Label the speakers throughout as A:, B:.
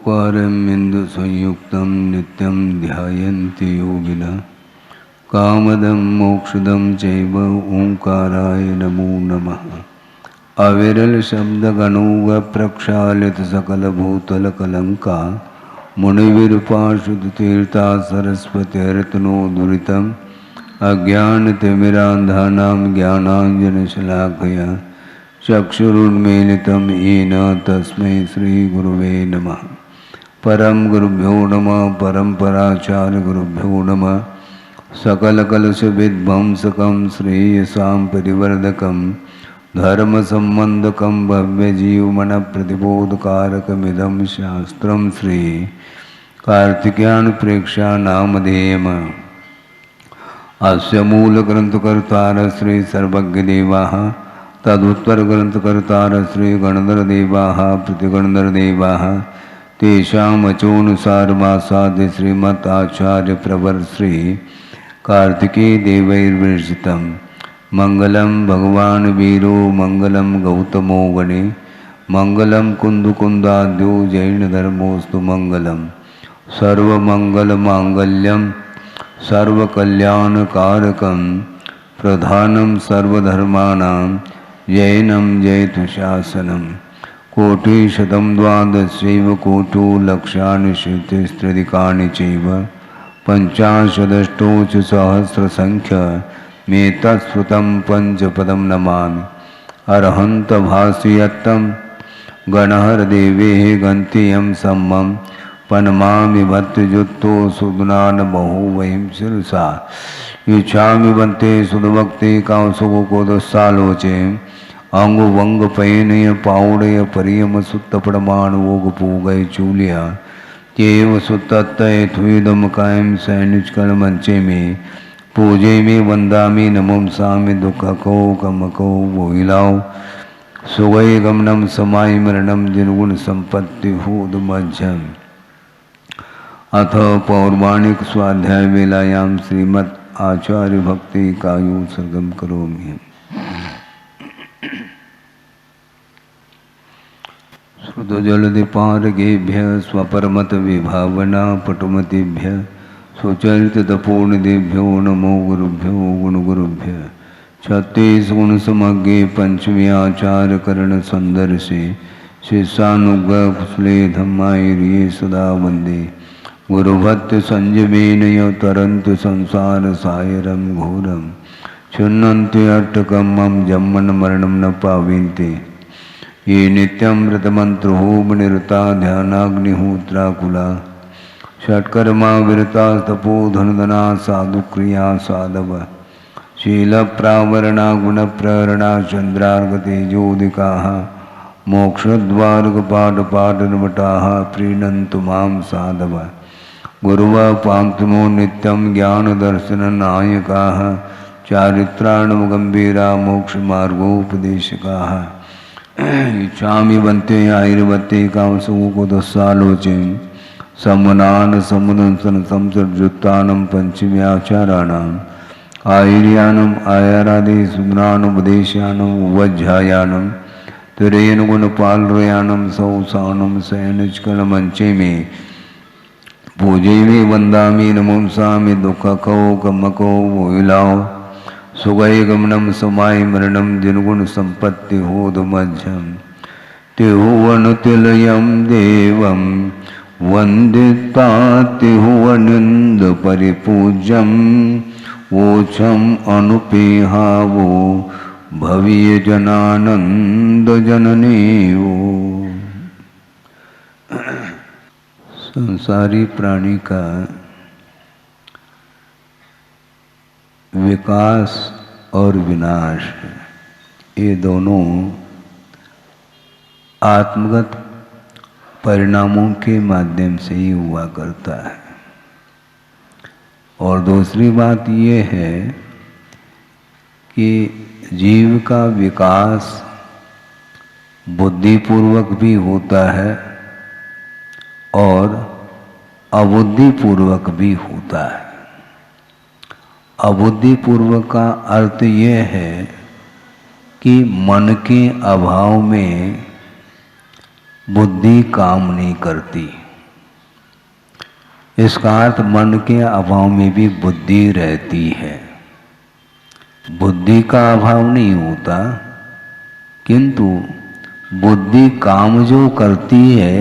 A: चत्वारमिन्दुसंयुक्तं नित्यं ध्यायन्ति योगिनः कामदं मोक्षदं चैव ओंकाराय नमो नमः। अविरल शब्दगणुग प्रक्षालित सकलभूतलकलंका मुनिविरूपाशुद्धतीर्था सरस्वतीर्तनो दुरितम् अज्ञानतिमिरान्धानां ज्ञानाञ्जनशलाकया चक्षुरुन्मीलितं येन तस्मै श्रीगुरुवे नमः। परम गुरुभ्यो नमः। परम्पराचार्य गुरुभ्यो नमः। सकलकलुषविध्वंसकं श्रेयसां परिवर्धकं धर्मसम्बन्धकं भव्यजीवमनप्रतिबोधकारकमिदं शास्त्रं श्री कार्तिकेयप्रेक्षानामधेयम्। अस्य मूलग्रन्थकर्तारः श्री सर्वज्ञदेवाः तदुत्तरग्रन्थकर्तारः श्री गणधरदेवाः प्रतिगणधरदेवाः तेषामचोनुसारमासाद्य श्रीमदाचार्यप्रवर श्री कार्तिकेयदेवैर्विरचितं मंगलम भगवान वीरो मंगलम गौतमो गणे मंगलम कुंदकुंदाद्यो जैन धर्मोस्तु मंगलम सर्वमंगलमांगल्यम सर्वकल्याणकारकं प्रधानं सर्वधर्माणां जैनं जयतु शासनं। कोटिशतं द्वादशैव कोटो लक्षाणि शतस्त्रधिकानि चैव पंचाशदष्टोच सहस्रसंख्य मे तत्स्फुतं पंचपदं नमामि। अरहंत भाष्यत्तं गणहरदेवेः गन्त्यं सम्मं पनमामि भक्तियुक्तो सुदनान बहुवहिं शिरसा युच्छामि बन्ते सुदभक्ति कांसुकोदसालोचे अंगु वंग पयनय पाउडय परियम सुत्तपड़माणवोग पूगय चूलिया केव सुत्तय थुदम कायम सैनिचकल मंचे में पूजे में वंदामी नमों सामि दुखको कमको वोहिलाओ सुगय गमनम समाय मरणम जिनगुण संपत्ति हूद मध्यम। अथ पौर्वाणिक स्वाध्याय वेलायाम श्रीमद् आचार्य भक्ति कायु सर्गम करोमि। श्रुतजलदिपारगेभ्य स्वपरमत विभावना पटुमतिभ्य सुचरितपूर्णदेभ्यो नमो गुरुभ्यो गुणगुरुभ्य। 36 गुण समग्रे पंचमी आचार करण संदर्शे शिष्यानुग्रह कुशले धम्मायिरिये सदा वंदे गुरुभक्ति संयमेन तरन्ति संसार सायरं घोरं छिन्नन्ति अट्टकं मम जन्मन मरणं न पाविन्ते ये नित्यं व्रतमन्त्रहोमनिरता ध्यानाग्निहोत्राकुला षट्कर्मा विरता तपोधनदना साधुक्रिया साधव शीलप्रावरणा गुणप्रहरणा चन्द्रार्गतेजोदिकाः मोक्षद्वारकपाटपाटनमटाः प्रीणन्तु मां साधव गुरुवा पान्तुमो नित्यं ज्ञानदर्शननायकाः चारित्राणगम्भीरा मोक्षमार्गोपदेशकाः इच्छामि बन्ते आयुर्वते कांसुकोदसालोचे समनान समुदंसन संसर्जुत्तानं पंचम्याचाराणाम् आयुर्यानम् आयारादि सुदनानुपदेशानं वज्झायानं तिरेन गुणपालयानं सौसानं शयनचकलमंचे में पूजे में वंदामि नमों सामि दुखको कमको वोहिलाओ सुगय गमनम समाय मरणम जिनगुण संपत्ति होद मध्यम तिहुवनुतिलयं देवं वंदिता तिहुवनिंद परिपूज्यं वोचम अनुपेहावो भवीय जनानंद जननीयो। संसारी प्राणी का विकास और विनाश ये दोनों आत्मगत परिणामों के माध्यम से ही हुआ करता है। और दूसरी बात ये है कि जीव का विकास बुद्धिपूर्वक भी होता है और अबुद्धिपूर्वक भी होता है। अबुद्धिपूर्वक का अर्थ ये है कि मन के अभाव में बुद्धि काम नहीं करती। इसका अर्थ मन के अभाव में भी बुद्धि रहती है। बुद्धि का अभाव नहीं होता, किंतु बुद्धि काम जो करती है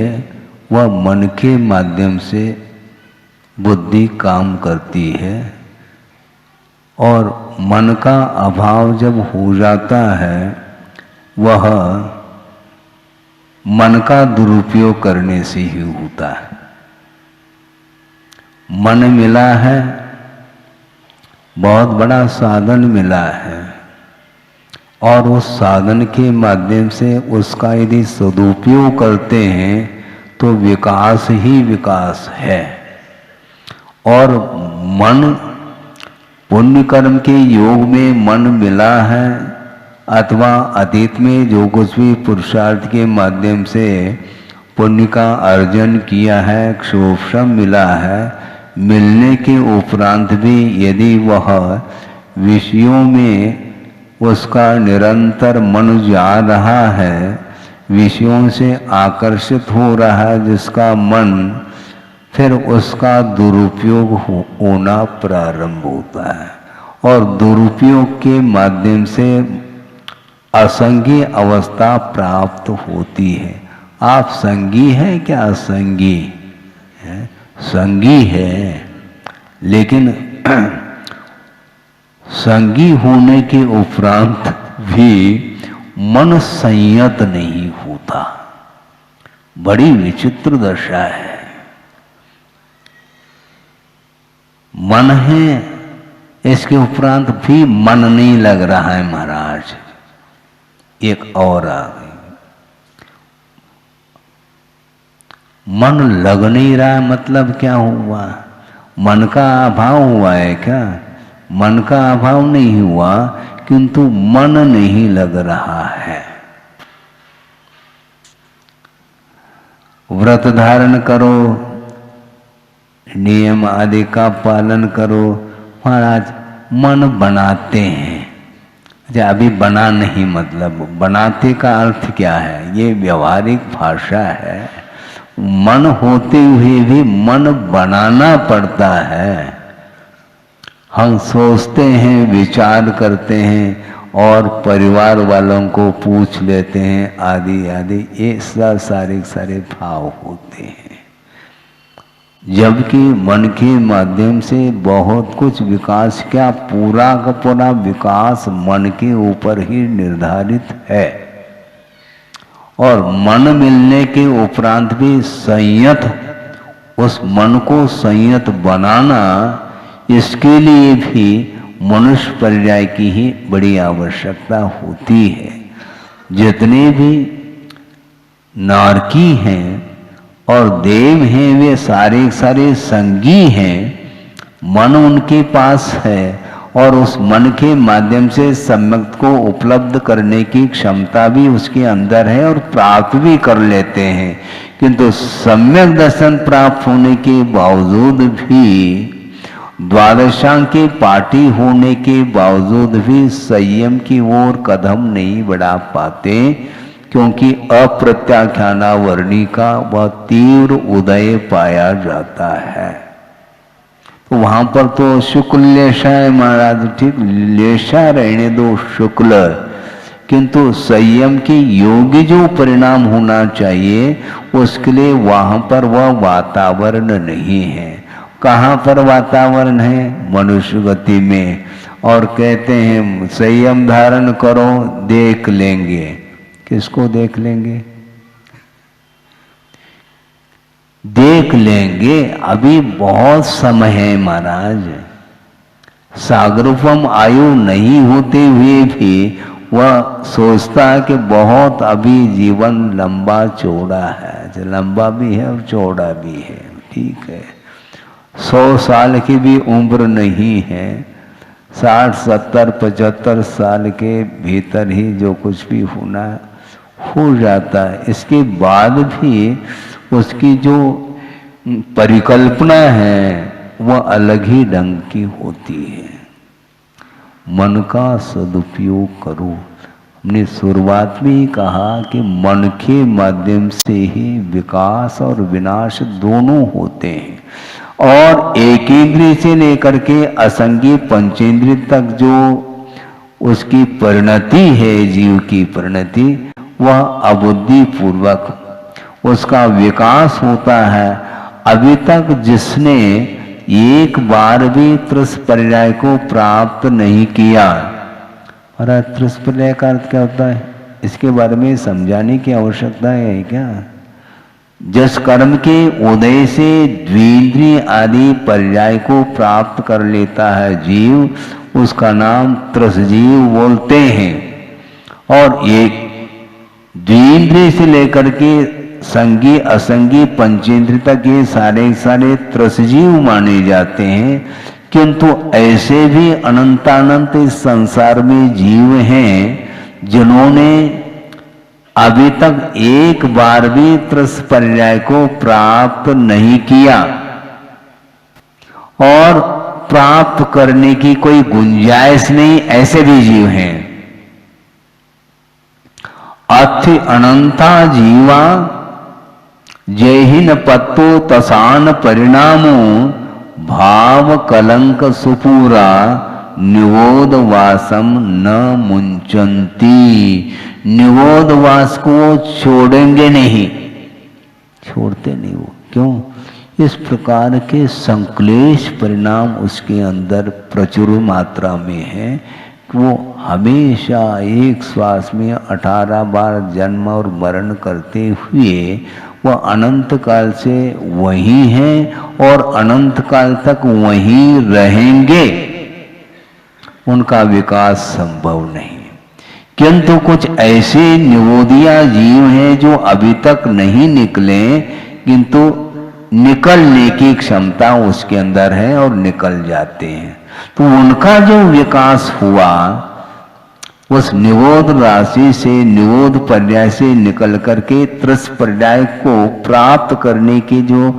A: वह मन के माध्यम से बुद्धि काम करती है। और मन का अभाव जब हो जाता है वह मन का दुरुपयोग करने से ही होता है। मन मिला है, बहुत बड़ा साधन मिला है, और उस साधन के माध्यम से उसका यदि सदुपयोग करते हैं तो विकास ही विकास है। और मन पुण्य कर्म के योग में मन मिला है, अथवा अतीत में जो कुछ भी पुरुषार्थ के माध्यम से पुण्य का अर्जन किया है, क्षोभम मिला है, मिलने के उपरांत भी यदि वह विषयों में उसका निरंतर मन जा रहा है, विषयों से आकर्षित हो रहा है जिसका मन, फिर उसका दुरुपयोग होना प्रारंभ होता है। और दुरुपयोग के माध्यम से असंगी अवस्था प्राप्त होती है। आप संगी हैं क्या? असंगी है? संगी है, लेकिन संगी होने के उपरांत भी मन संयत नहीं होता। बड़ी विचित्र दशा है। मन है, इसके उपरांत भी मन नहीं लग रहा है महाराज। एक और आ गई, मन लग नहीं रहा है, मतलब क्या हुआ? मन का अभाव हुआ है क्या? मन का अभाव नहीं हुआ, किंतु मन नहीं लग रहा है। व्रत धारण करो, नियम आदि का पालन करो, महाराज मन बनाते हैं। अच्छा, अभी बना नहीं, मतलब बनाते का अर्थ क्या है? ये व्यवहारिक भाषा है। मन होते हुए भी मन बनाना पड़ता है। हम सोचते हैं, विचार करते हैं और परिवार वालों को पूछ लेते हैं, आदि आदि, ये सारे भाव होते हैं। जबकि मन के माध्यम से बहुत कुछ विकास, क्या पूरा का पूरा विकास मन के ऊपर ही निर्धारित है। और मन मिलने के उपरांत भी संयत, उस मन को संयत बनाना, इसके लिए भी मनुष्य पर्याय की ही बड़ी आवश्यकता होती है। जितने भी नारकी हैं और देव हैं वे सारे संगी हैं। मन उनके पास है और उस मन के माध्यम से सम्यक को उपलब्ध करने की क्षमता भी उसके अंदर है और प्राप्त भी कर लेते हैं। किंतु सम्यक दर्शन प्राप्त होने के बावजूद भी, द्वादशांग के पाठी होने के बावजूद भी संयम की ओर कदम नहीं बढ़ा पाते, क्योंकि अप्रत्याख्यानावर्णी का वह तीव्र उदय पाया जाता है। तो वहां पर तो शुक्ल लेशा है महाराज, ठीक, लेशा रहने दो शुक्ल, किंतु संयम के योग्य जो परिणाम होना चाहिए उसके लिए वहां पर वह वातावरण नहीं है। कहाँ पर वातावरण है? मनुष्य गति में। और कहते हैं संयम धारण करो, देख लेंगे। किसको देख लेंगे? देख लेंगे, अभी बहुत समय है महाराज। सागरूपम आयु नहीं होते हुए भी वह सोचता है कि बहुत अभी जीवन लंबा चौड़ा है। लंबा भी है और चौड़ा भी है, ठीक है। 100 साल की भी उम्र नहीं है, 60, 70, 75 साल के भीतर ही जो कुछ भी होना हो जाता है। इसके बाद भी उसकी जो परिकल्पना है वह अलग ही ढंग की होती है। मन का सदुपयोग करो। हमने शुरुआत में ही कहा कि मन के माध्यम से ही विकास और विनाश दोनों होते हैं। और एक इंद्रिय से लेकर के असंगी पंचेंद्रिय तक जो उसकी परिणति है, जीव की परिणति, वह अबुद्धि पूर्वक उसका विकास होता है। अभी तक जिसने एक बार भी त्रिस्पर्याय को प्राप्त नहीं किया। और त्रिस्पर्याय का अर्थ क्या होता है, इसके बारे में समझाने की आवश्यकता है क्या? जिस कर्म के उदय से द्विंद्रिय आदि पर्याय को प्राप्त कर लेता है जीव, उसका नाम त्रसजीव बोलते हैं। और एक द्विंद्रिय से लेकर के संगी असंगी पंचेंद्रिय तक ये सारे त्रसजीव माने जाते हैं। किंतु ऐसे भी अनंतानंत इस संसार में जीव हैं जिन्होंने अभी तक एक बार भी त्रिस्पर्याय को प्राप्त नहीं किया और प्राप्त करने की कोई गुंजाइश नहीं, ऐसे भी जीव हैं। अथि अनंता जीवा जयहिन पत्तो तसान परिणामो भाव कलंक सुपूरा निवोद वासम न मुंचंती। निवोद वास को छोड़ेंगे नहीं, छोड़ते नहीं वो। क्यों? इस प्रकार के संक्लेश परिणाम उसके अंदर प्रचुर मात्रा में है कि वो हमेशा एक श्वास में 18 बार जन्म और मरण करते हुए वह अनंत काल से वही हैं और अनंत काल तक वहीं रहेंगे। उनका विकास संभव नहीं। किंतु कुछ ऐसे निवोदिया जीव हैं जो अभी तक नहीं निकले, किंतु निकलने की क्षमता उसके अंदर है और निकल जाते हैं। तो उनका जो विकास हुआ उस निवोद राशि से, निवोद पर्याय से निकल करके त्रिस्पर्याय को प्राप्त करने की जो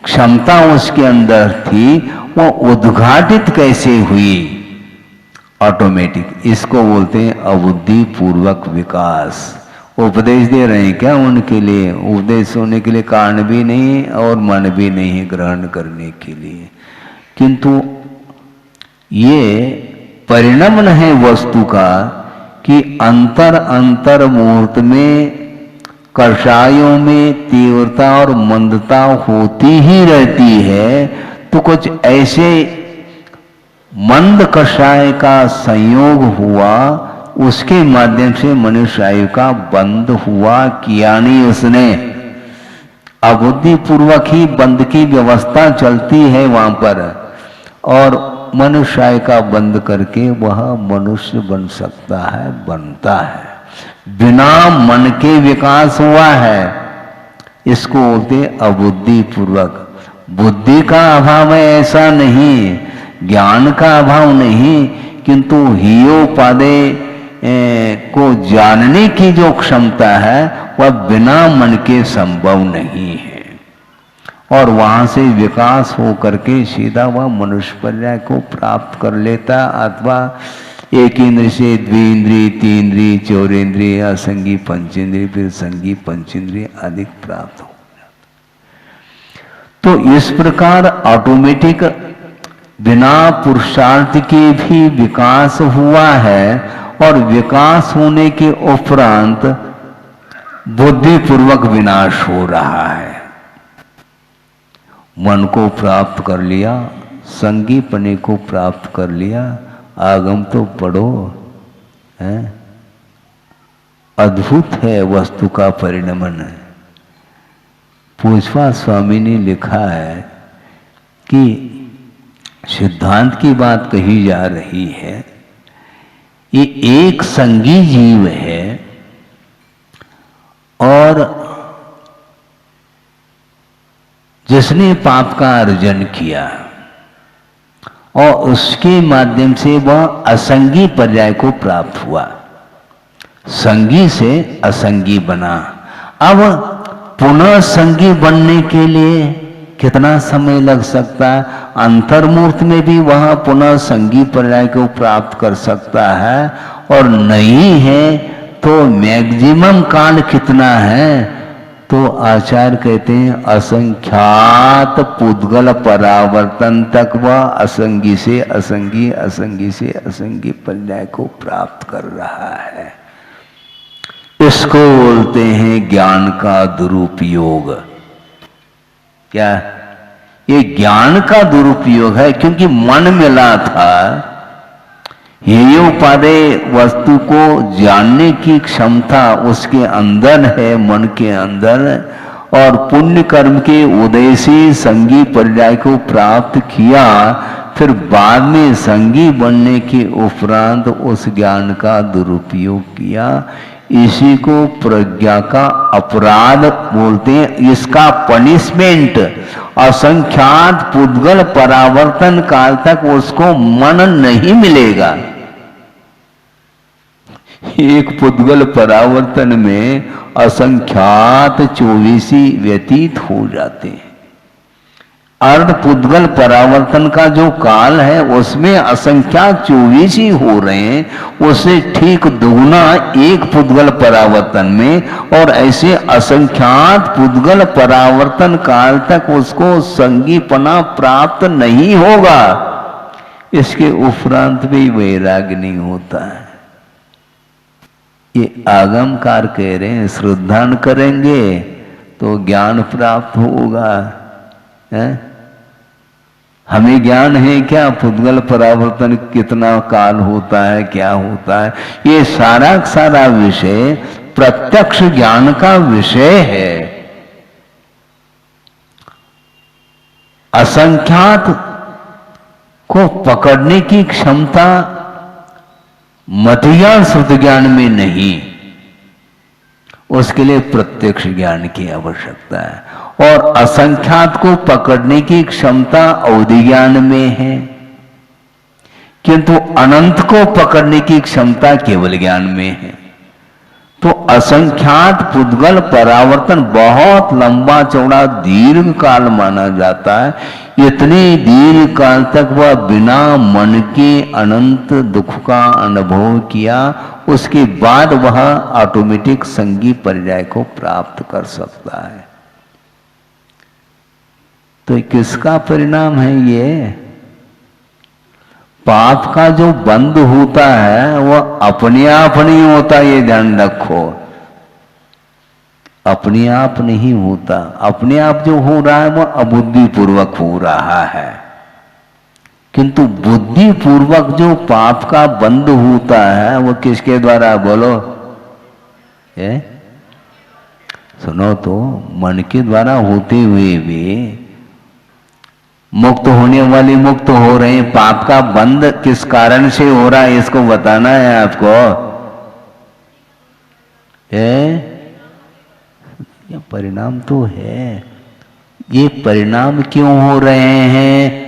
A: क्षमता उसके अंदर थी, वो उद्घाटित कैसे हुई? ऑटोमेटिक। इसको बोलते हैं अबुद्धि पूर्वक विकास। उपदेश दे रहे हैं क्या उनके लिए? उपदेश होने के लिए कान भी नहीं और मन भी नहीं है ग्रहण करने के लिए। किंतु ये परिणमन है वस्तु का कि अंतर मुहूर्त में कषायों में तीव्रता और मंदता होती ही रहती है। तो कुछ ऐसे मंद कषाय का संयोग हुआ, उसके माध्यम से मनुष्य आयु का बंद हुआ, किया नहीं उसने। अबुद्धि पूर्वक ही बंद की व्यवस्था चलती है वहां पर, और मनुष्य आयु का बंद करके वह मनुष्य बन सकता है, बनता है। बिना मन के विकास हुआ है। इसको बोलते अबुद्धि पूर्वक। बुद्धि का अभाव है ऐसा नहीं, ज्ञान का अभाव नहीं, किंतु हियोपादे को जानने की जो क्षमता है वह बिना मन के संभव नहीं है। और वहां से विकास हो करके सीधा वह मनुष्य पर्याय को प्राप्त कर लेता, अथवा एक इंद्रिय से द्विंद्रिय, तीन्द्रिय, चौरेंद्रिय, असंगी पंचेंद्रिय, फिर संगी पंचेंद्रिय आदि प्राप्त हो जाता। तो इस प्रकार ऑटोमेटिक बिना पुरुषार्थ के भी विकास हुआ है, और विकास होने के उपरांत बुद्धि पूर्वक विनाश हो रहा है। मन को प्राप्त कर लिया, संगी पने को प्राप्त कर लिया, आगम तो पढ़ो है, अद्भुत है वस्तु का परिणमन। पूछवा स्वामी ने लिखा है कि सिद्धांत की बात कही जा रही है। ये एक संगी जीव है और जिसने पाप का अर्जन किया और उसके माध्यम से वह असंगी पर्याय को प्राप्त हुआ, संगी से असंगी बना। अब पुनः संगी बनने के लिए कितना समय लग सकता है? अंतर्मूर्त में भी वह पुनः संगी पर्याय को प्राप्त कर सकता है, और नहीं है तो मैक्सिमम काल कितना है? तो तो आचार्य कहते हैं असंख्यात पुद्गल परावर्तन तक वह असंगी से असंगी, असंगी से असंगी पर्याय को प्राप्त कर रहा है। इसको बोलते हैं ज्ञान का दुरुपयोग। क्या? ये ज्ञान का दुरुपयोग है, क्योंकि मन मिला था। हेयोपादेय वस्तु को जानने की क्षमता उसके अंदर है, मन के अंदर, और पुण्य कर्म के उदय से संगी पर्याय को प्राप्त किया, फिर बाद में संगी बनने के उपरांत उस ज्ञान का दुरुपयोग किया। इसी को प्रज्ञा का अपराध बोलते हैं। इसका पनिशमेंट असंख्यात पुद्गल परावर्तन काल तक उसको मन नहीं मिलेगा। एक पुद्गल परावर्तन में असंख्यात 24 व्यतीत हो जाते हैं। अर्ध पुद्गल परावर्तन का जो काल है उसमें असंख्यात 24 ही हो रहे हैं, उससे ठीक दुगुना एक पुद्गल परावर्तन में, और ऐसे असंख्यात पुद्गल परावर्तन काल तक उसको संगीपना प्राप्त नहीं होगा। इसके उपरांत भी वैराग्य नहीं होता है। ये आगमकार कह रहे हैं, श्रद्धा करेंगे तो ज्ञान प्राप्त होगा। है? हमें ज्ञान है क्या पुद्गल परावर्तन कितना काल होता है, क्या होता है? ये सारा सारा विषय प्रत्यक्ष ज्ञान का विषय है। असंख्यात को पकड़ने की क्षमता मत ज्ञान श्रुत ज्ञान में नहीं, उसके लिए प्रत्यक्ष ज्ञान की आवश्यकता है। और असंख्यात को पकड़ने की क्षमता अवधि ज्ञान में है, किंतु अनंत को पकड़ने की क्षमता केवल ज्ञान में है। तो असंख्यात पुद्गल परावर्तन बहुत लंबा चौड़ा दीर्घ काल माना जाता है। इतने दीर्घ काल तक वह बिना मन के अनंत दुख का अनुभव किया, उसके बाद वह ऑटोमेटिक संगी पर्याय को प्राप्त कर सकता है। तो किसका परिणाम है ये? पाप का जो बंद होता है वह अपने आप नहीं होता, ये ध्यान रखो। अपने आप नहीं होता। अपने आप जो हो रहा है वह अबुद्धि पूर्वक हो रहा है, किंतु बुद्धि पूर्वक जो पाप का बंद होता है वह किसके द्वारा? बोलो। सुनो तो, मन के द्वारा होते हुए भी मुक्त होने वाले मुक्त हो रहे हैं। पाप का बंद किस कारण से हो रहा है इसको बताना है आपको। ये परिणाम तो है। ये परिणाम क्यों हो रहे हैं?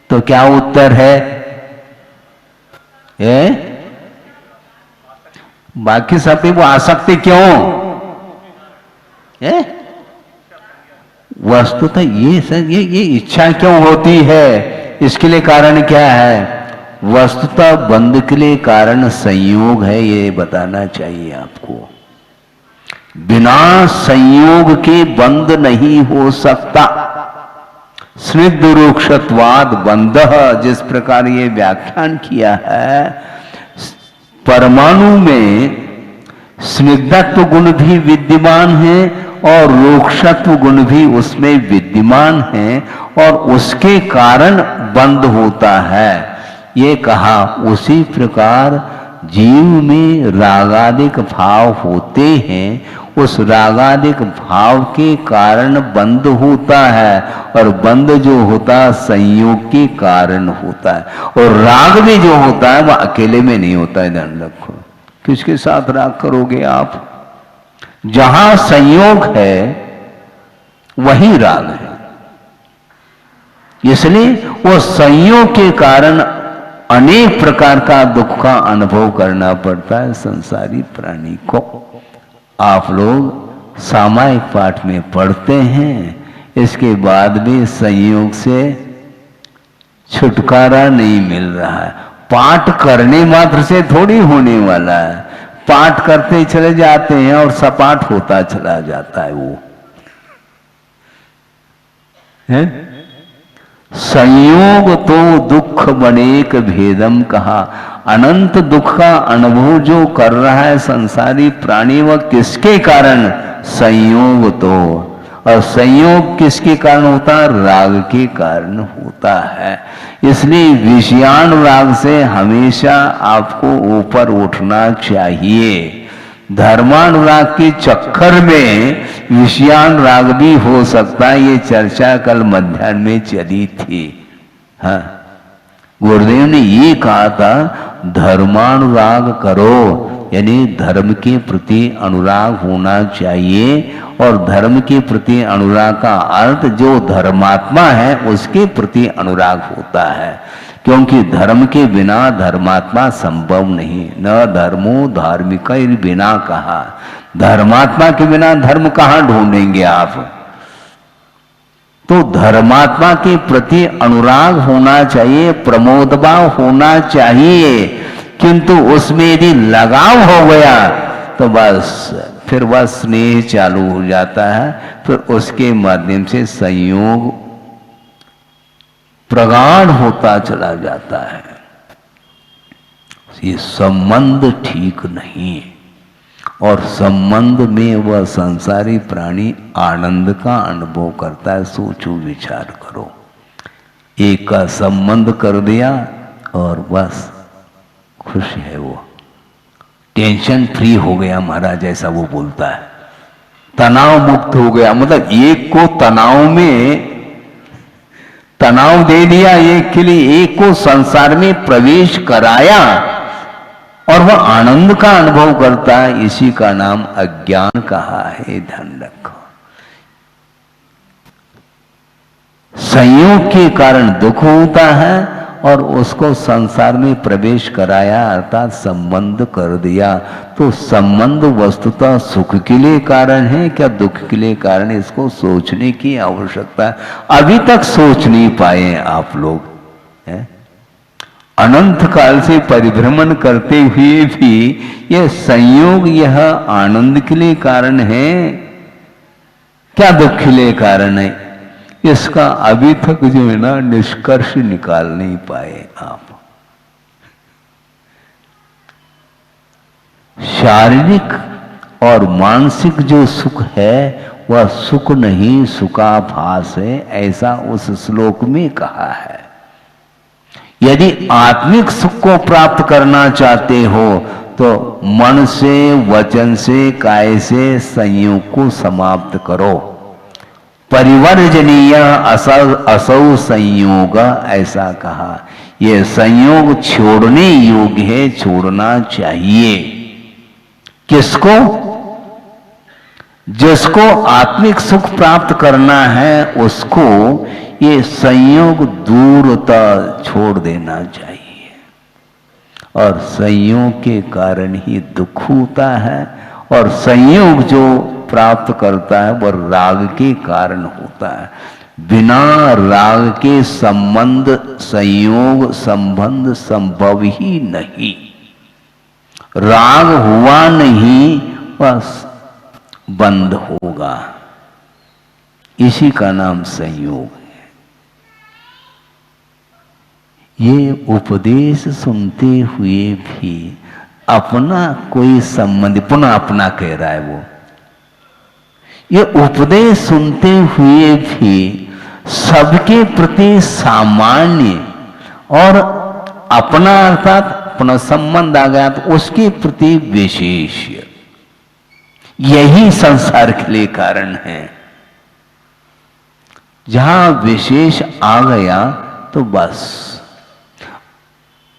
A: तो क्या उत्तर है? बाकी सब पे वो आसक्ति क्यों? वस्तुतः ये इच्छा क्यों होती है? इसके लिए कारण क्या है? वस्तुतः बंध के लिए कारण संयोग है, ये बताना चाहिए आपको। बिना संयोग के बंध नहीं हो सकता। स्निग्ध रूक्षत्वाद बंध, जिस प्रकार ये व्याख्यान किया है, परमाणु में स्निग्धत्व गुण भी विद्यमान है और रूक्षत्व गुण भी उसमें विद्यमान है, और उसके कारण बंद होता है। ये कहा उसी प्रकार जीव में रागादिक भाव होते हैं, उस रागादिक भाव के कारण बंद होता है, और बंद जो होता है संयोग के कारण होता है। और राग भी जो होता है वह अकेले में नहीं होता है, ध्यान रखो। किसके साथ राग करोगे आप? जहां संयोग है वही राग है। इसलिए वो संयोग के कारण अनेक प्रकार का दुख का अनुभव करना पड़ता है संसारी प्राणी को। आप लोग सामायिक पाठ में पढ़ते हैं, इसके बाद भी संयोग से छुटकारा नहीं मिल रहा है। पाठ करने मात्र से थोड़ी होने वाला है। पाठ करते चले जाते हैं और सपाट होता चला जाता है वो। है? संयोग तो दुख बनेक भेदम कहा। अनंत दुख का अनुभव जो कर रहा है संसारी प्राणी, वह किसके कारण? संयोग तो। और संयोग किसके कारण होता है? राग के कारण होता है। इसलिए विषयानुराग से हमेशा आपको ऊपर उठना चाहिए। धर्मानुराग के चक्कर में विषयानुराग भी हो सकता है। ये चर्चा कल मध्याह्न में चली थी। हाँ, गुरुदेव ने ये कहा था धर्मानुराग करो, यानी धर्म के प्रति अनुराग होना चाहिए। और धर्म के प्रति अनुराग का अर्थ जो धर्मात्मा है उसके प्रति अनुराग होता है, क्योंकि धर्म के बिना धर्मात्मा संभव नहीं। न धर्मो धार्मिक बिना कहा। धर्मात्मा के बिना धर्म कहाँ ढूंढेंगे आप? तो धर्मात्मा के प्रति अनुराग होना चाहिए, प्रमोदभाव होना चाहिए। किंतु उसमें यदि लगाव हो गया तो बस फिर वह स्नेह चालू हो जाता है। फिर उसके माध्यम से संयोग प्रगाढ़ होता चला जाता है। ये संबंध ठीक नहीं है। और संबंध में वह संसारी प्राणी आनंद का अनुभव करता है। सोचो, विचार करो। एक का संबंध कर दिया और बस खुश है, वो टेंशन फ्री हो गया महाराज, जैसा वो बोलता है। तनाव मुक्त हो गया, मतलब एक को तनाव में तनाव दे दिया, एक के लिए एक को संसार में प्रवेश कराया और वह आनंद का अनुभव करता है। इसी का नाम अज्ञान कहा है। ध्यान रखो, संयोग के कारण दुख होता है और उसको संसार में प्रवेश कराया अर्थात संबंध कर दिया। तो संबंध वस्तुतः सुख के लिए कारण है क्या दुख के लिए कारण? इसको सोचने की आवश्यकता है। अभी तक सोच नहीं पाए आप लोग हैं? अनंत काल से परिभ्रमण करते हुए भी यह संयोग, यह आनंद के लिए कारण है क्या दुख के लिए कारण है? इसका अभी तक जो है ना निष्कर्ष निकाल नहीं पाए आप। शारीरिक और मानसिक जो सुख है वह सुख नहीं, सुखाभास है, ऐसा उस श्लोक में कहा है। यदि आत्मिक सुख को प्राप्त करना चाहते हो तो मन से, वचन से, काय से संयोग को समाप्त करो। परिवर्जनीय असौ संयोग, ऐसा कहा। यह संयोग छोड़ने योग्य है, छोड़ना चाहिए। किसको? जिसको आत्मिक सुख प्राप्त करना है उसको ये संयोग दूरतः छोड़ देना चाहिए। और संयोग के कारण ही दुख होता है। और संयोग जो प्राप्त करता है वह राग के कारण होता है। बिना राग के संबंध, संयोग, संबंध संभव ही नहीं। राग हुआ नहीं बस बंद होगा। इसी का नाम संयोग है। ये उपदेश सुनते हुए भी अपना कोई संबंध, पुनः अपना कह रहा है वो, ये उपदेश सुनते हुए भी सबके प्रति सामान्य और अपना अर्थात अपना संबंध आ गया तो उसके प्रति विशेष, यही संसार के लिए कारण है। जहां विशेष आ गया तो बस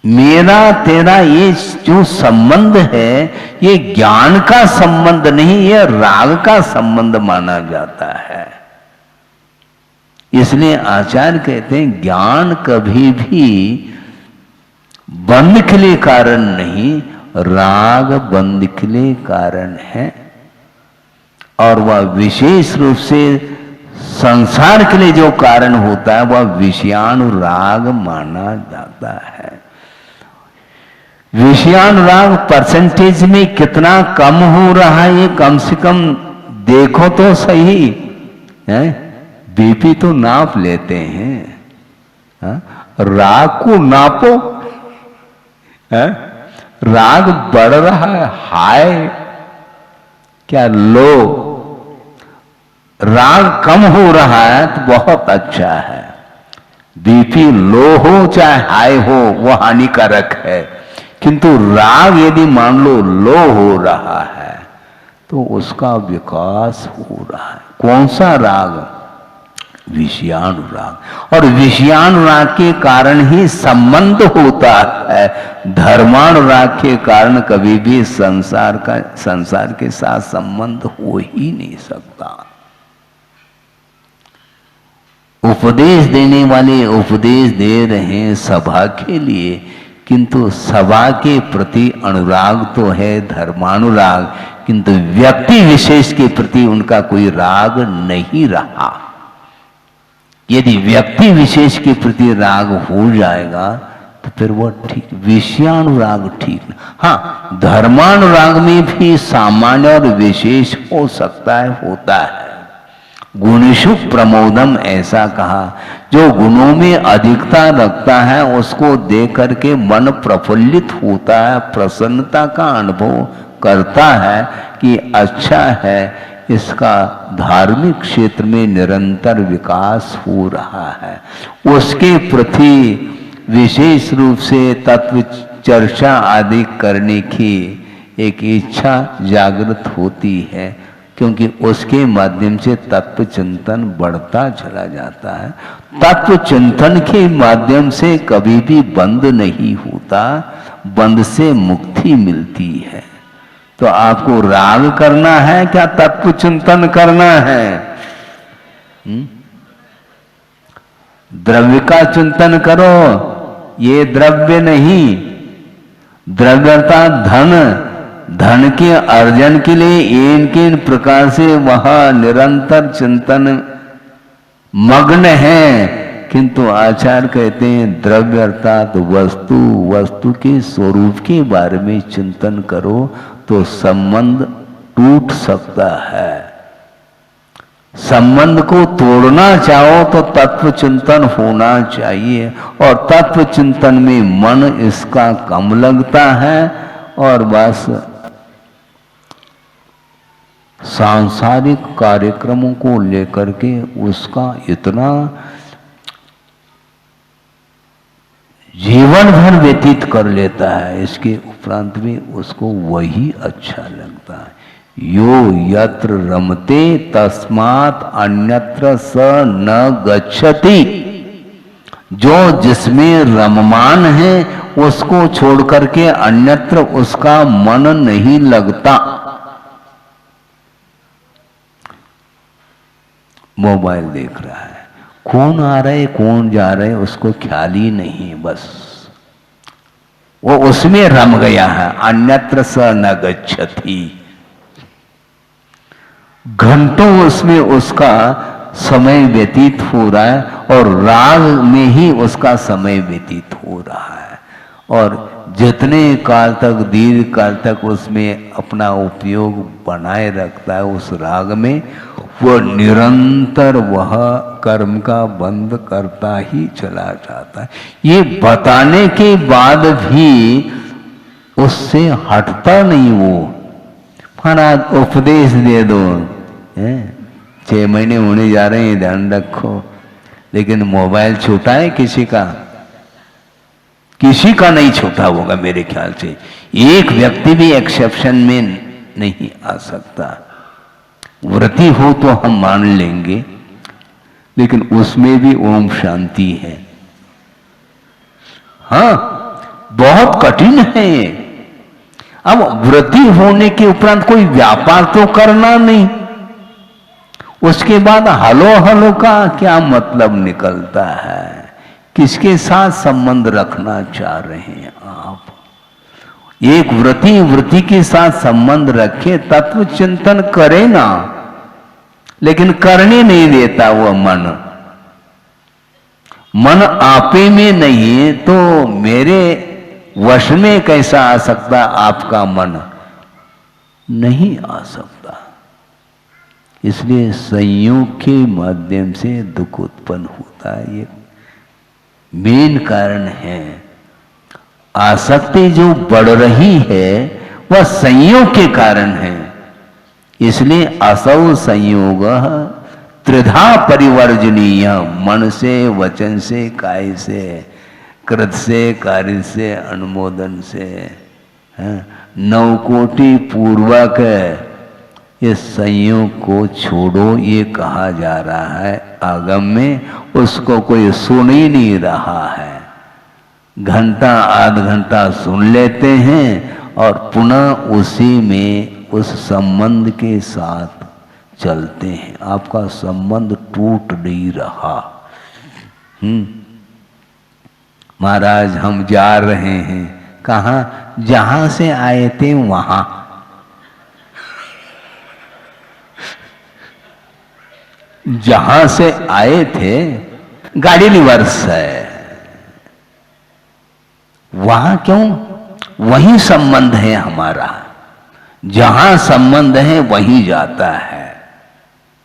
A: मेरा तेरा ये जो संबंध है ये ज्ञान का संबंध नहीं, ये राग का संबंध माना जाता है। इसलिए आचार्य कहते हैं ज्ञान कभी भी बंध के लिए कारण नहीं, राग बंध के लिए कारण है। और वह विशेष रूप से संसार के लिए जो कारण होता है वह विषयानुराग माना जाता है। विषयानुराग परसेंटेज में कितना कम हो रहा है ये कम से कम देखो तो सही है। बीपी तो नाप लेते हैं, हाँ? राग को नापो, हाँ? राग बढ़ रहा है, हाय क्या लो, राग कम हो रहा है तो बहुत अच्छा है। बीपी लो हो चाहे हाई हो वो हानिकारक है, किंतु राग यदि मान लो लो हो रहा है तो उसका विकास हो रहा है। कौन सा राग? विषयानुराग। और विषयानुराग के कारण ही संबंध होता है, धर्मानुराग के कारण कभी भी संसार के साथ संबंध हो ही नहीं सकता। उपदेश देने वाले उपदेश दे रहे हैं सभा के लिए, किंतु सभा के प्रति अनुराग तो है, धर्मानुराग, किंतु व्यक्ति विशेष के प्रति उनका कोई राग नहीं रहा। यदि व्यक्ति विशेष के प्रति राग हो जाएगा तो फिर वो ठीक, विषयानुराग ठीक नहीं। हाँ, धर्मानुराग में भी सामान्य और विशेष हो सकता है, होता है। गुणेषु प्रमोदम ऐसा कहा, जो गुणों में अधिकता रखता है उसको देख करके मन प्रफुल्लित होता है, प्रसन्नता का अनुभव करता है कि अच्छा है, इसका धार्मिक क्षेत्र में निरंतर विकास हो रहा है। उसके प्रति विशेष रूप से तत्व चर्चा आदि करने की एक इच्छा जागृत होती है, क्योंकि उसके माध्यम से तत्व चिंतन बढ़ता चला जाता है। तत्व चिंतन के माध्यम से कभी भी बंद नहीं होता, बंद से मुक्ति मिलती है। तो आपको राग करना है क्या तत्व चिंतन करना है? द्रव्य का चिंतन करो, ये द्रव्य नहीं, द्रव्यता धन, धन के अर्जन के लिए इन प्रकार से वह निरंतर चिंतन मग्न है। किंतु आचार्य कहते हैं द्रव्य अर्थात वस्तु, वस्तु के स्वरूप के बारे में चिंतन करो तो संबंध टूट सकता है। संबंध को तोड़ना चाहो तो तत्व चिंतन होना चाहिए, और तत्व चिंतन में मन इसका कम लगता है, और बस सांसारिक कार्यक्रमों को लेकर के उसका इतना जीवन भर व्यतीत कर लेता है, इसके उपरांत भी उसको वही अच्छा लगता है। यो यत्र रमते तस्मात् अन्यत्र स न गच्छति, जो जिसमें रममान है उसको छोड़ करके अन्यत्र उसका मन नहीं लगता। मोबाइल देख रहा है, कौन आ रहा है कौन जा रहा है उसको ख्याल ही नहीं, बस वो उसमें रम गया है। अन्यत्र स न गच्छति, घंटों उसमें उसका समय व्यतीत हो रहा है, और राग में ही उसका समय व्यतीत हो रहा है, और जितने काल तक, दीर्घ काल तक उसमें अपना उपयोग बनाए रखता है उस राग में, वो निरंतर वह कर्म का बंद करता ही चला जाता है। ये बताने के बाद भी उससे हटता नहीं। वो महाराज उपदेश दे दो, 6 महीने होने जा रहे हैं, ध्यान रखो, लेकिन मोबाइल छूटा है किसी का? किसी का नहीं छूटा होगा मेरे ख्याल से। एक व्यक्ति भी एक्सेप्शन में नहीं आ सकता। व्रती हो तो हम मान लेंगे, लेकिन उसमें भी ओम शांति है। हाँ, बहुत कठिन है ये। अब व्रती होने के उपरांत कोई व्यापार तो करना नहीं, उसके बाद हलो हलो का क्या मतलब निकलता है? किसके साथ संबंध रखना चाह रहे हैं आप? एक व्रती के साथ संबंध रखे, तत्व चिंतन करे ना, लेकिन करने नहीं देता वो मन आपे में नहीं है तो मेरे वश में कैसा आ सकता? आपका मन नहीं आ सकता। इसलिए संयोग के माध्यम से दुख उत्पन्न होता है, ये मेन कारण है। आसक्ति जो बढ़ रही है वह संयोग के कारण है। इसलिए असौ संयोग त्रिधा परिवर्जनीय, मन से, वचन से, काय से, कृत से, कार्य से, अनुमोदन से, नवकोटि पूर्वक ये संयोग को छोड़ो, ये कहा जा रहा है आगम में। उसको कोई सुन ही नहीं रहा है। घंटा आध घंटा सुन लेते हैं और पुनः उसी में उस संबंध के साथ चलते हैं। आपका संबंध टूट नहीं रहा। महाराज हम जा रहे हैं, कहाँ? जहां से आए थे वहां। जहां से आए थे गाड़ी रिवर्स है, वहां क्यों? वही संबंध है हमारा। जहां संबंध है वहीं जाता है,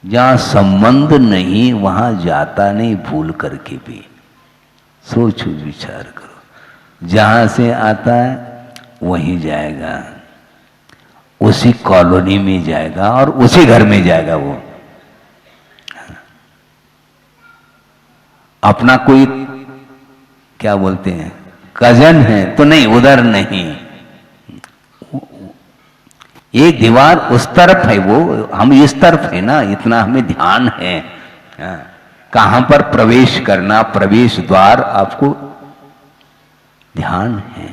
A: जहां संबंध नहीं वहां जाता नहीं, भूल करके भी। सोचो, विचार करो। जहां से आता है वहीं जाएगा, उसी कॉलोनी में जाएगा और उसी घर में जाएगा। वो अपना कोई क्या बोलते हैं कजन है तो नहीं, उधर नहीं। एक दीवार उस तरफ है, वो हम इस तरफ है ना, इतना हमें ध्यान है। कहां पर प्रवेश करना, प्रवेश द्वार आपको ध्यान है।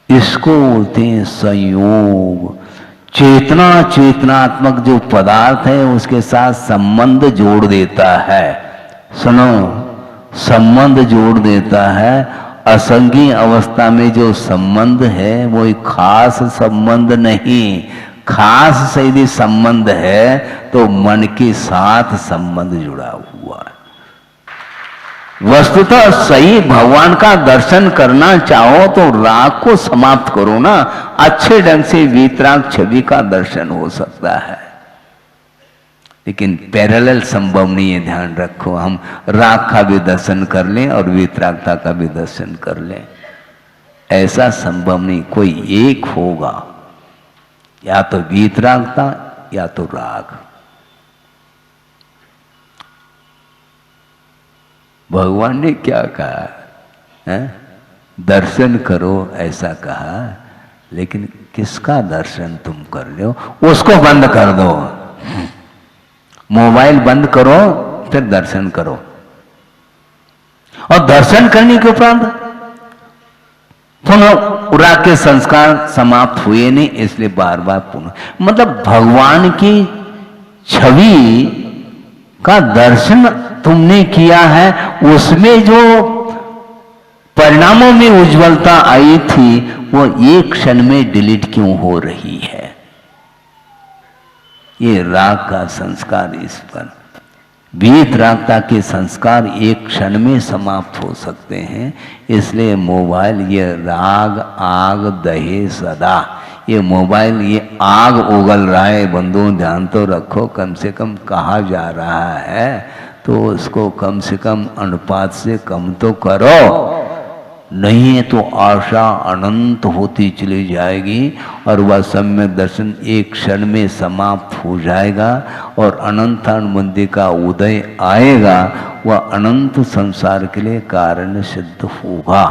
A: इसको बोलते हैं संयोग। चेतना, चेतनात्मक जो पदार्थ है उसके साथ संबंध जोड़ देता है। सुनो, संबंध जोड़ देता है। असंगी अवस्था में जो संबंध है वो एक खास संबंध नहीं, खास से यदि संबंध है तो मन के साथ संबंध जुड़ा हुआ है। वस्तुतः सही भगवान का दर्शन करना चाहो तो राग को समाप्त करो ना, अच्छे ढंग से वीतराग छवि का दर्शन हो सकता है। लेकिन पैरेलल संभव नहीं है, ध्यान रखो। हम राग का भी दर्शन कर लें और वीतरागता का भी दर्शन कर लें, ऐसा संभव नहीं। कोई एक होगा, या तो वीतरागता या तो राग। भगवान ने क्या कहा है? दर्शन करो ऐसा कहा, लेकिन किसका दर्शन तुम कर रहे हो? उसको बंद कर दो। मोबाइल बंद करो फिर दर्शन करो। और दर्शन करने के उपरांत पुनः राग के संस्कार समाप्त हुए नहीं, इसलिए बार बार पुनः, मतलब भगवान की छवि का दर्शन तुमने किया है, उसमें जो परिणामों में उज्ज्वलता आई थी वो एक क्षण में डिलीट क्यों हो रही है? ये राग का संस्कार, इस पर वीतरागता के संस्कार एक क्षण में समाप्त हो सकते हैं। इसलिए मोबाइल ये राग आग दहे सदा, ये मोबाइल ये आग उगल रहा है। बंधुओं ध्यान तो रखो, कम से कम कहा जा रहा है तो उसको कम से कम अनुपात से कम तो करो, नहीं है तो आशा अनंत होती चली जाएगी और वह सम्यक दर्शन एक क्षण में समाप्त हो जाएगा और अनंतानुबंधी का उदय आएगा। वह अनंत संसार के लिए कारण सिद्ध होगा।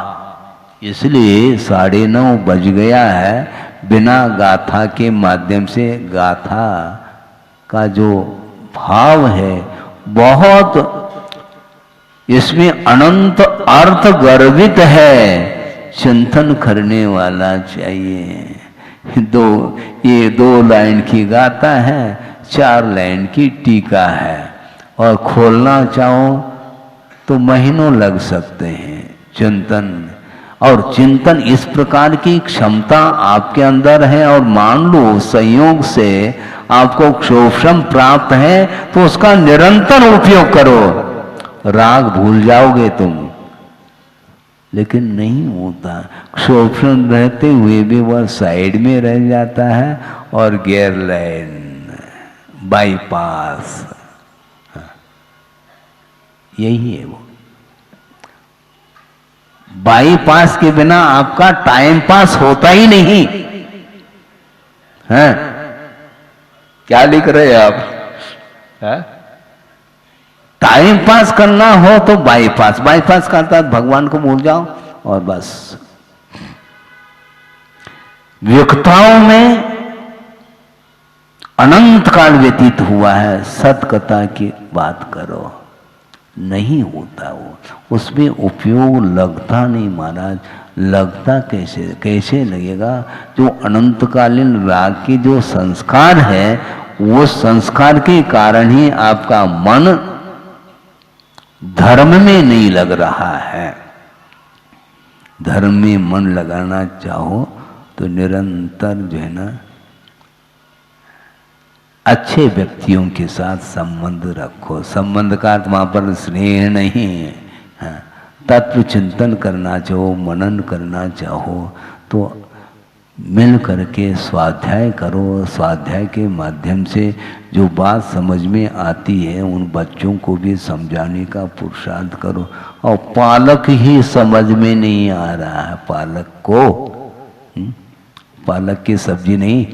A: इसलिए 9:30 बज गया है। बिना गाथा के माध्यम से गाथा का जो भाव है बहुत, इसमें अनंत अर्थ गर्भित है। चिंतन करने वाला चाहिए। ये 2 लाइन की गाथा है, 4 लाइन की टीका है, और खोलना चाहो तो महीनों लग सकते हैं। चिंतन और चिंतन इस प्रकार की क्षमता आपके अंदर है, और मान लो संयोग से आपको क्षोभम प्राप्त है तो उसका निरंतर उपयोग करो। राग भूल जाओगे तुम, लेकिन नहीं होता। क्षोभन रहते हुए भी वह साइड में रह जाता है और गैर लाइन बाईपास, यही है वो। बाईपास के बिना आपका टाइम पास होता ही नहीं है। क्या लिख रहे हैं आप? है? टाइम पास करना हो तो बाईपास, बाईपास करता है भगवान को भूल जाओ और बस। व्यक्ताओं में अनंत काल व्यतीत हुआ है, सतकथा की बात करो, नहीं होता वो, उसमें उपयोग लगता नहीं महाराज। लगता कैसे, कैसे लगेगा? जो अनंतकालीन राग के जो संस्कार है, वो संस्कार के कारण ही आपका मन धर्म में नहीं लग रहा है। धर्म में मन लगाना चाहो तो निरंतर जो है ना, अच्छे व्यक्तियों के साथ संबंध रखो। संबंध का अर्थ वहां पर स्नेह नहीं है। हाँ, तत्व चिंतन करना चाहो, मनन करना चाहो तो मिल करके स्वाध्याय करो। स्वाध्याय के माध्यम से जो बात समझ में आती है उन बच्चों को भी समझाने का पुरुषार्थ करो। और पालक ही समझ में नहीं आ रहा है, पालक को, पालक की सब्जी नहीं,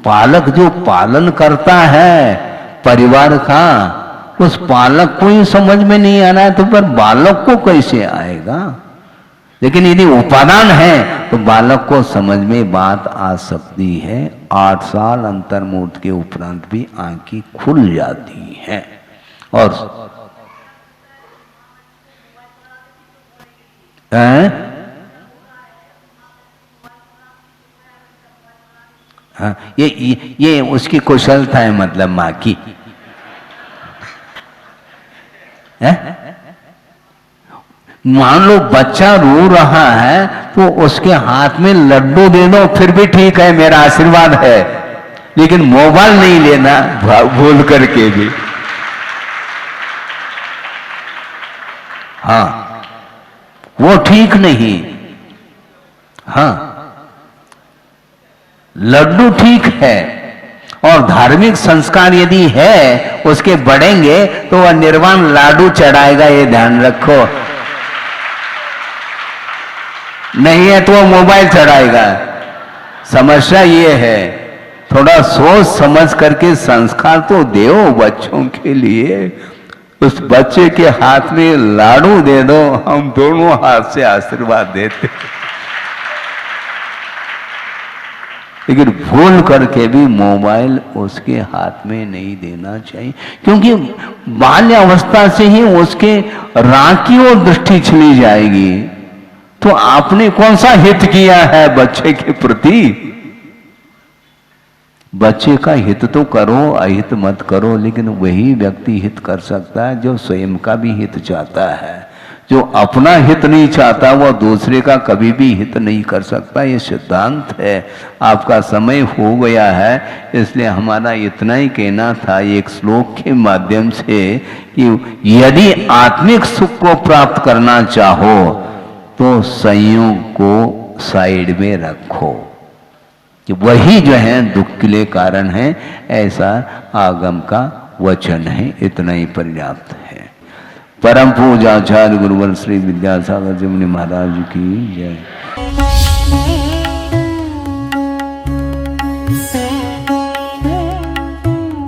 A: पालक जो पालन करता है परिवार का, उस पालक को ही समझ में नहीं आ रहा है तो फिर बालक को कैसे आएगा? लेकिन यदि उपादान है तो बालक को समझ में बात आ सकती है। 8 साल अंतर्मुहूर्त के उपरांत भी आंखें खुल जाती हैं। और हाँ, ये उसकी कुशलता है, मतलब माँ की। मान लो बच्चा रो रहा है तो उसके हाथ में लड्डू दे दो, फिर भी ठीक है, मेरा आशीर्वाद है। लेकिन मोबाइल नहीं लेना भूल करके भी। हाँ, वो ठीक नहीं। हाँ, लड्डू ठीक है, और धार्मिक संस्कार यदि है उसके बढ़ेंगे तो वह निर्वाण लाडू चढ़ाएगा, ये ध्यान रखो। नहीं है तो वो मोबाइल चढ़ाएगा। समस्या ये है, थोड़ा सोच समझ करके संस्कार तो दो बच्चों के लिए। उस बच्चे के हाथ में लाडू दे दो, हम दोनों हाथ से आशीर्वाद देते। लेकिन भूल करके भी मोबाइल उसके हाथ में नहीं देना चाहिए, क्योंकि बाल्यावस्था से ही उसके राग की ओर दृष्टि चली जाएगी। तो आपने कौन सा हित किया है बच्चे के प्रति? बच्चे का हित तो करो, अहित मत करो। लेकिन वही व्यक्ति हित कर सकता है जो स्वयं का भी हित चाहता है। जो अपना हित नहीं चाहता वह दूसरे का कभी भी हित नहीं कर सकता। ये सिद्धांत है। आपका समय हो गया है, इसलिए हमारा इतना ही कहना था एक श्लोक के माध्यम से कि यदि आत्मिक सुख को प्राप्त करना चाहो तो संयोग को साइड में रखो, कि वही जो है दुख के लिए कारण है, ऐसा आगम का वचन है। इतना ही पर्याप्त है। परम पूज्य आचार्य गुरुवर श्री विद्यासागर जी मुनि महाराज की जय।